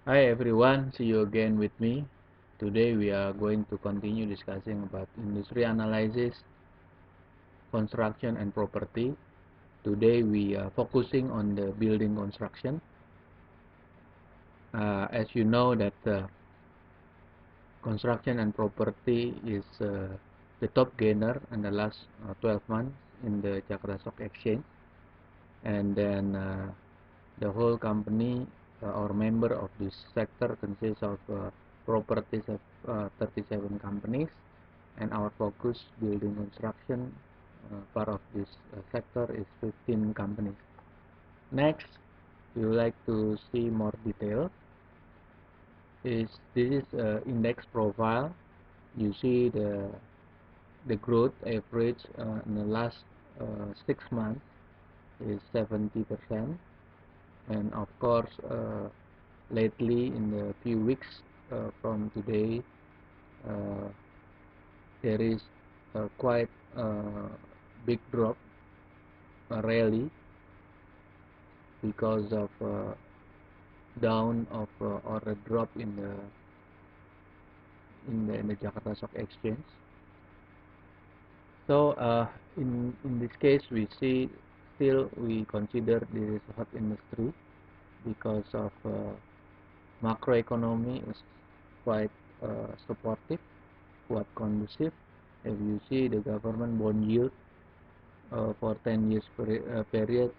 Hi everyone, see you again with me. Today we are going to continue discussing about industry analysis, construction and property. Today we are focusing on the building construction. As you know that construction and property is the top gainer in the last 12 months in the Jakarta Stock Exchange, and then the whole company or member of this sector consists of properties of 37 companies, and our focus building construction part of this sector is 15 companies. Next, we would like to see more detail. This is index profile. You see the growth average in the last 6 months is 70%, and of course lately in the few weeks from today uh, there is quite big drop, rally, because of down of or a drop in the Jakarta Stock Exchange. So in this case we see still we consider this is a hot industry because of macroeconomy is quite supportive, quite conducive. If you see the government bond yield for 10 years period,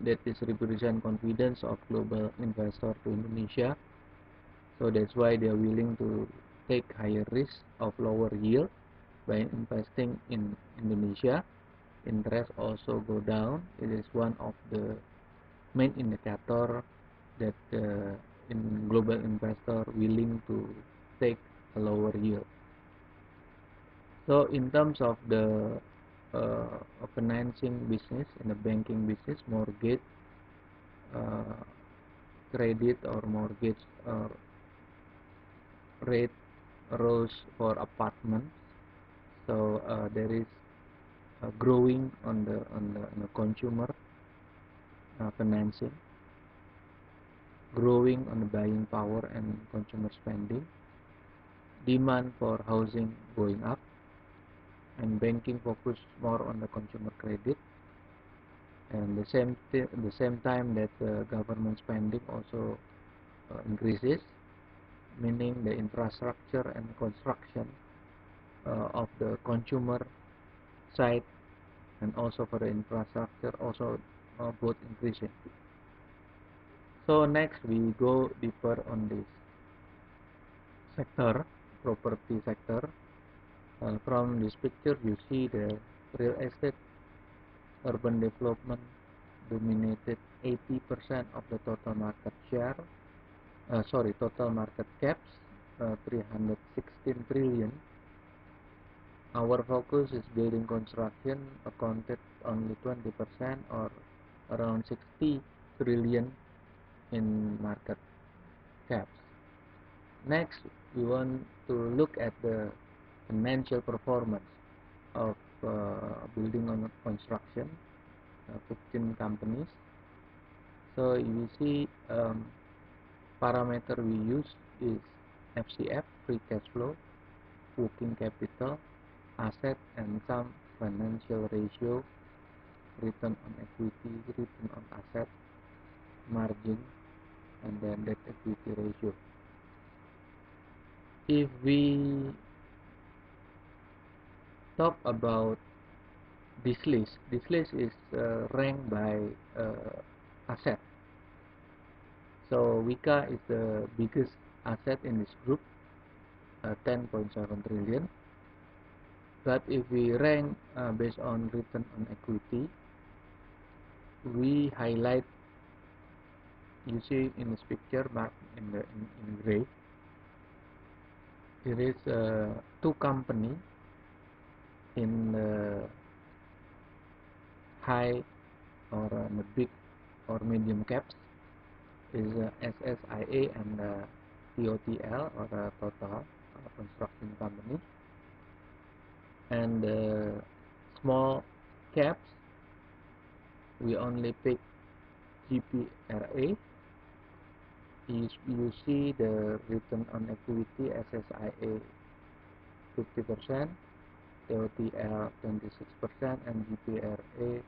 that is represent confidence of global investor to Indonesia. So that's why they are willing to take higher risk of lower yield by investing in Indonesia. Interest also go down. It is one of the main indicator that in global investor willing to take a lower yield. So in terms of the financing business, in the banking business, mortgage, uh, credit or mortgage rate rose for apartments. So there is growing on the consumer financing, growing on the buying power and consumer spending, demand for housing going up, and banking focus more on the consumer credit, and the same time that government spending also increases, meaning the infrastructure and construction of the consumer side and also for the infrastructure also both increasing. So next we go deeper on this sector, property sector. From this picture you see the real estate urban development dominated 80% of the total market share, total market caps, 316 trillion. Our focus is building construction, accounted only 20% or around 60 trillion in market caps. Next, we want to look at the financial performance of building on construction, 15 companies. So you see parameter we use is FCF, free cash flow, working capital, asset, and some financial ratio, return on equity, return on asset, margin, and then debt equity ratio. If we talk about this list is ranked by asset. So Wika is the biggest asset in this group, 10.7 trillion. But if we rank based on return on equity, we highlight, you see in this picture marked in gray, there is two company in the high or the big or medium caps, is SSIA and TOTL or Total Construction Company, and small caps we only pick GPRA you see the return on equity SSIA 50%, TOTL 26%, and GPRA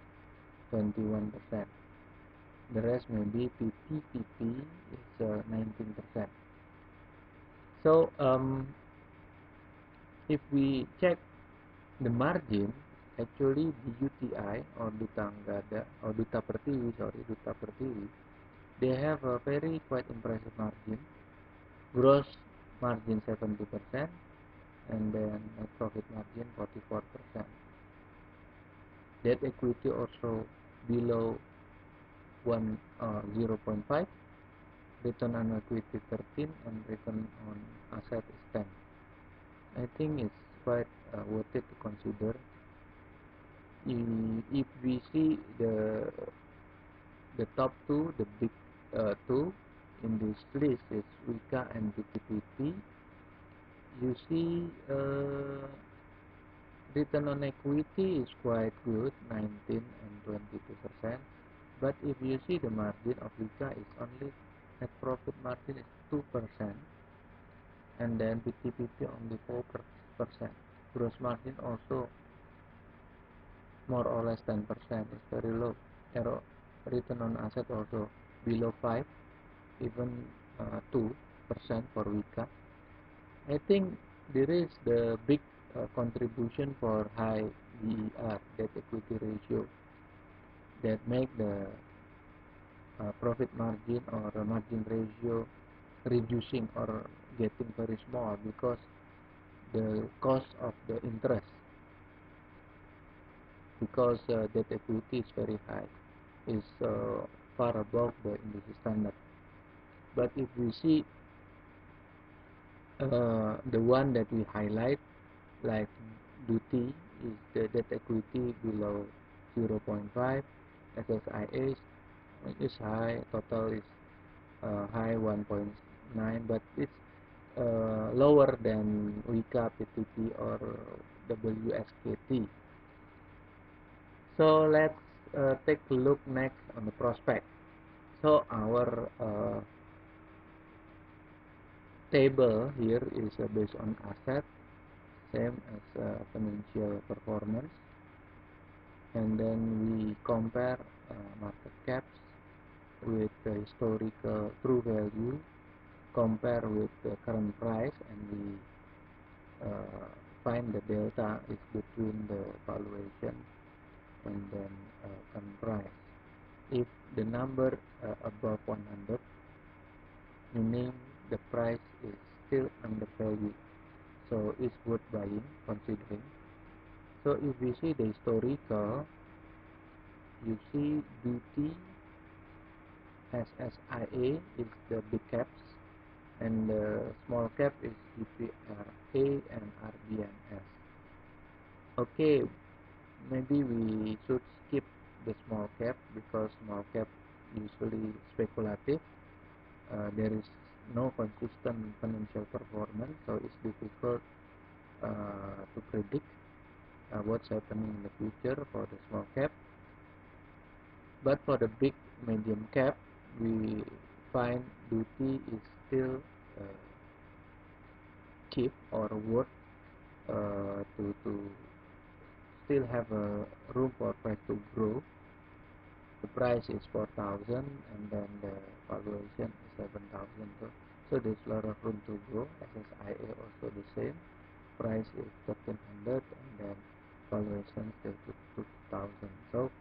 21%. The rest may be PP is 19%. So if we check the margin, actually DUTI or Duta Anggada or Duta Pertiwi, Duta Pertiwi, they have a very quite impressive margin. Gross margin 70%, and then net profit margin 44%. Debt equity also below 0.5, return on equity 13, and return on asset is 10. I think it's quite worth it to consider. If we see the top two, the big two in this list is Wika and BTPT. You see return on equity is quite good, 19 and 22%. But if you see the margin of Wika is only net profit margin is 2%, and then BTPT only 4%. Gross margin also more or less 10%, is very low. Return on asset also below 5, even 2% for Wika. I think there is the big contribution for high DER, debt equity ratio, that make the profit margin or margin ratio reducing or getting very small, because the cost of the interest, because debt equity is very high, is far above the industry standard. But if we see the one that we highlight, like Duty, is the debt equity below 0.5, SSIA is high, total is high 1.9, but it's lower than Wika, PTT, or WSKT. So let's take a look next on the prospect. So our table here is based on asset, same as financial performance, and then we compare market caps with the historical true value, compare with the current price, and we find the delta is between the valuation and then current price. If the number above 100, meaning the price is still undervalued, so it's worth buying, considering. So if we see the historical, you see Duty, SSIA is the big caps, and the small cap is GPRA and RBNS. Okay, maybe we should skip the small cap, because small cap usually speculative. There is no consistent financial performance, so it's difficult to predict what's happening in the future for the small cap. But for the big medium cap, we find Duty is still cheap or worth to still have a room for price to grow. The price is 4,000, and then the valuation is 7,000. So there's a lot of room to grow. SSIA also the same. Price is 1,300, and then valuation still 2,000. So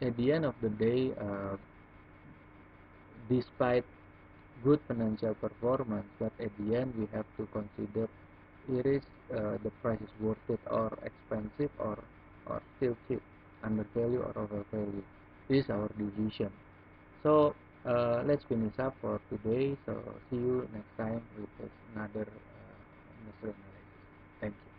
at the end of the day, despite good financial performance, but at the end we have to consider, is the price is worth it, or expensive, or still cheap, undervalue or overvalue. This is our decision. So let's finish up for today. So see you next time with another industry analysis. Thank you.